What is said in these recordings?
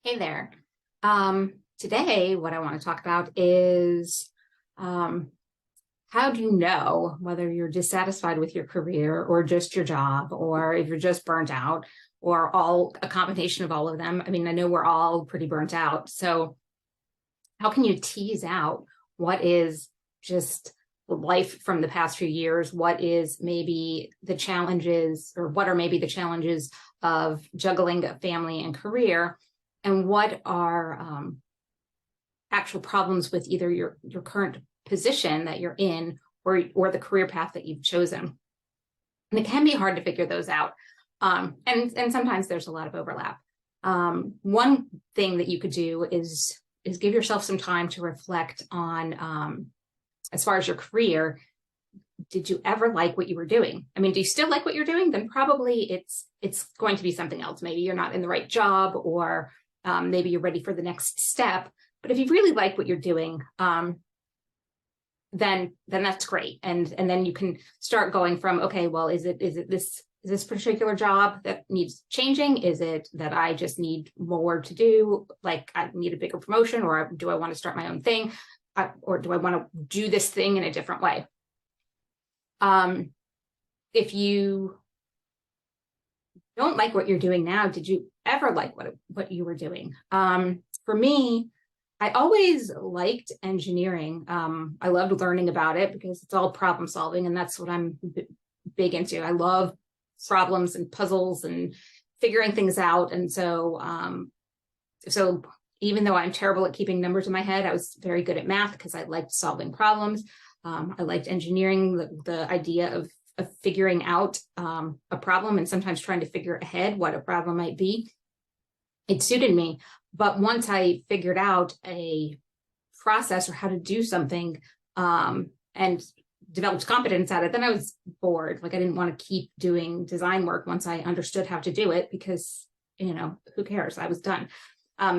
Hey there. Today, what I want to talk about is how do you know whether you're dissatisfied with your career or just your job, or if you're just burnt out, or all a combination of all of them? I mean, I know we're all pretty burnt out. So, how can you tease out what is just life from the past few years? What is maybe the challenges, or what are maybe the challenges of juggling a family and career? And what are actual problems with either your current position that you're in or the career path that you've chosen? And it can be hard to figure those out. And sometimes there's a lot of overlap. One thing that you could do is give yourself some time to reflect on, as far as your career, did you ever like what you were doing? I mean, do you still like what you're doing? Then probably it's going to be something else. Maybe you're not in the right job, or maybe you're ready for the next step. But if you really like what you're doing, then that's great. And then you can start going from, okay, well, is this particular job that needs changing? Is it that I just need more to do? Like I need a bigger promotion, or do I want to start my own thing? Or do I want to do this thing in a different way? If you don't like what you're doing now, did you ever like what you were doing? For me, I always liked engineering. I loved learning about it because it's all problem solving, and that's what I'm big into. I love problems and puzzles and figuring things out. And so even though I'm terrible at keeping numbers in my head, I was very good at math because I liked solving problems. I liked engineering, the idea of figuring out a problem and sometimes trying to figure ahead what a problem might be. It suited me. But once I figured out a process or how to do something, and developed competence at it, then I was bored. Like I didn't want to keep doing design work once I understood how to do it because, who cares? I was done.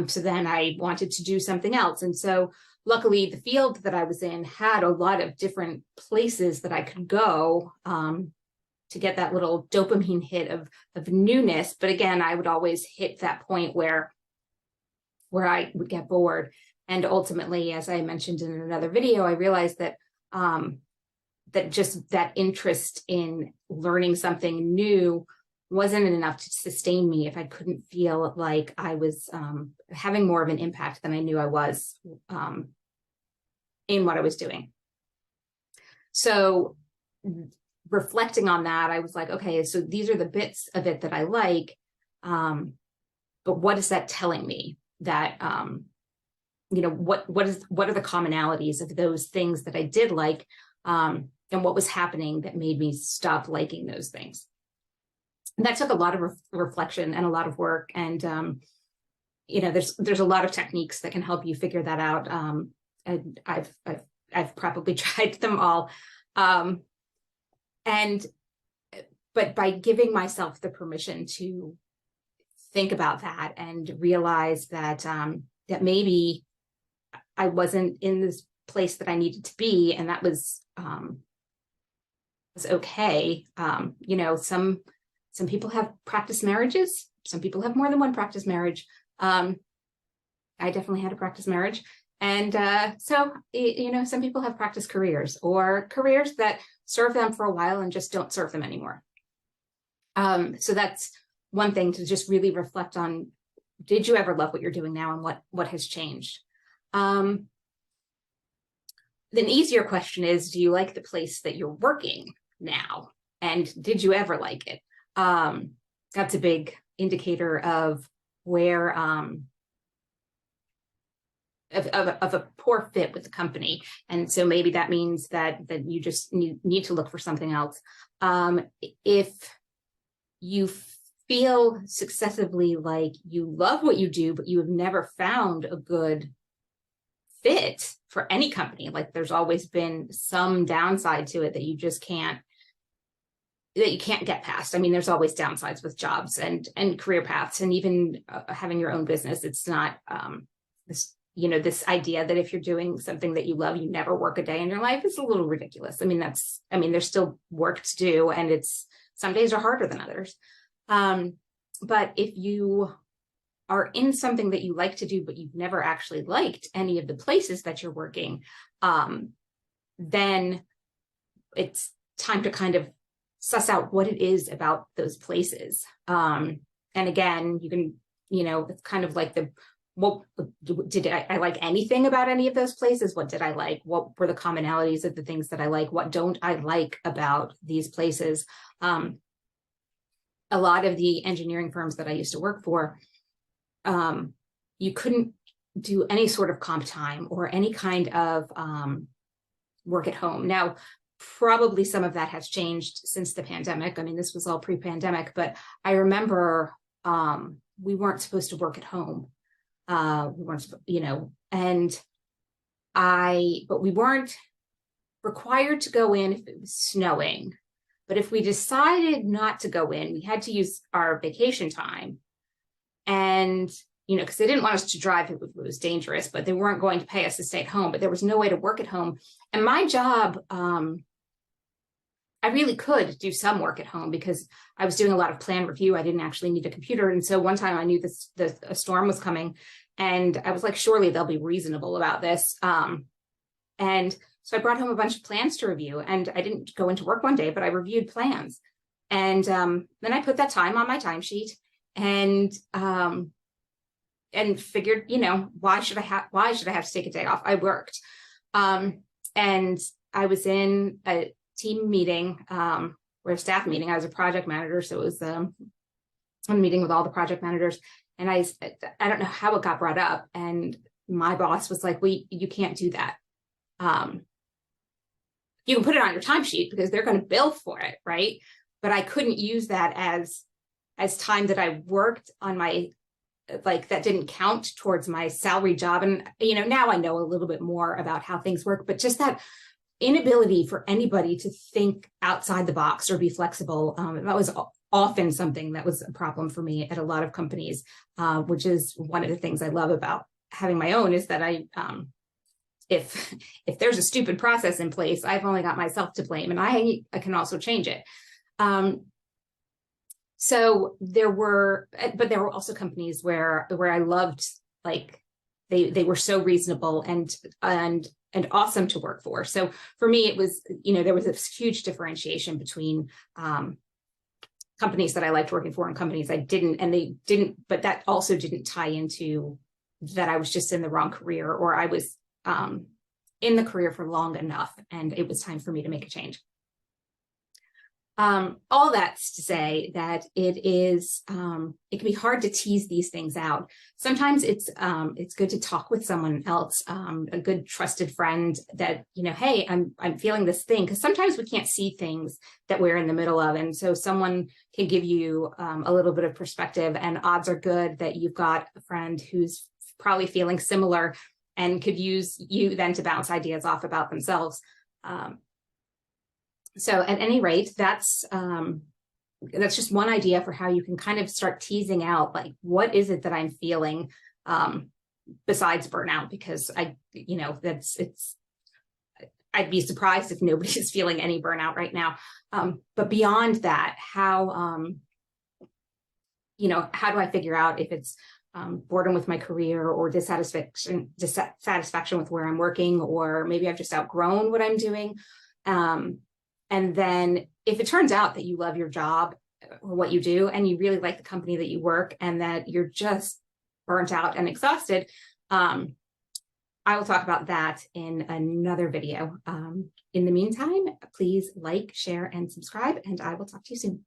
So then I wanted to do something else. And so luckily the field that I was in had a lot of different places that I could go to get that little dopamine hit of newness. But again, I would always hit that point where I would get bored. And ultimately, as I mentioned in another video, I realized that that just that interest in learning something new wasn't enough to sustain me if I couldn't feel like I was having more of an impact than I knew I was in what I was doing. So reflecting on that, I was like, okay, so these are the bits of it that I like, but what is that telling me? That what are the commonalities of those things that I did like, and what was happening that made me stop liking those things? And that took a lot of reflection and a lot of work. And there's a lot of techniques that can help you figure that out. And I've probably tried them all. But by giving myself the permission to think about that and realize that that maybe I wasn't in this place that I needed to be, and that was okay. Some people have practice marriages. Some people have more than one practice marriage. I definitely had a practice marriage. And so some people have practice careers, or careers that serve them for a while and just don't serve them anymore. So that's one thing to just really reflect on. Did you ever love what you're doing now, and what has changed? An easier question is, do you like the place that you're working now? And did you ever like it? That's a big indicator of where of a poor fit with the company. And so maybe that means that you just need to look for something else. If you feel successively like you love what you do, but you have never found a good fit for any company, like there's always been some downside to it that you just can't get past. I mean, there's always downsides with jobs and career paths, and even having your own business. It's not this idea that if you're doing something that you love, you never work a day in your life is a little ridiculous. I mean, there's still work to do, and some days are harder than others. But if you are in something that you like to do, but you've never actually liked any of the places that you're working, then it's time to kind of suss out what it is about those places. And again, you can, it's kind of like what did I like anything about any of those places? What did I like? What were the commonalities of the things that I like? What don't I like about these places? A lot of the engineering firms that I used to work for, you couldn't do any sort of comp time or any kind of work at home. Now, probably some of that has changed since the pandemic. I mean, this was all pre-pandemic, but I remember we weren't supposed to work at home. We weren't, but we weren't required to go in if it was snowing. But if we decided not to go in, we had to use our vacation time. And, because they didn't want us to drive, it was dangerous, but they weren't going to pay us to stay at home, but there was no way to work at home. And my job, I really could do some work at home because I was doing a lot of plan review. I didn't actually need a computer. And so one time I knew a storm was coming, and I was like, surely they'll be reasonable about this. And so I brought home a bunch of plans to review, and I didn't go into work one day, but I reviewed plans. And then I put that time on my timesheet and figured, why should I have to take a day off? I worked. And I was in a team meeting, or a staff meeting. I was a project manager, so it was a meeting with all the project managers. And I don't know how it got brought up, and my boss was like, you can't do that. You can put it on your timesheet because they're going to bill for it, right? But I couldn't use that as time that I worked on my, that didn't count towards my salary job. And now I know a little bit more about how things work, but just that inability for anybody to think outside the box or be flexible, that was often something that was a problem for me at a lot of companies, which is one of the things I love about having my own, is that if there's a stupid process in place, I've only got myself to blame, and I can also change it. So there were also companies where I loved, they were so reasonable and awesome to work for. So for me, it was, there was a huge differentiation between companies that I liked working for and companies I didn't, but that also didn't tie into that I was just in the wrong career, or I was in the career for long enough and it was time for me to make a change. All that's to say that it can be hard to tease these things out. Sometimes it's good to talk with someone else, a good trusted friend that, hey, I'm feeling this thing, because sometimes we can't see things that we're in the middle of. And so someone can give you a little bit of perspective, and odds are good that you've got a friend who's probably feeling similar and could use you then to bounce ideas off about themselves. So at any rate, that's just one idea for how you can kind of start teasing out, what is it that I'm feeling besides burnout? Because I'd be surprised if nobody is feeling any burnout right now. But beyond that, how do I figure out if it's boredom with my career, or dissatisfaction with where I'm working, or maybe I've just outgrown what I'm doing. And then if it turns out that you love your job or what you do, and you really like the company that you work, and that you're just burnt out and exhausted, I will talk about that in another video. In the meantime, please like, share, and subscribe, and I will talk to you soon.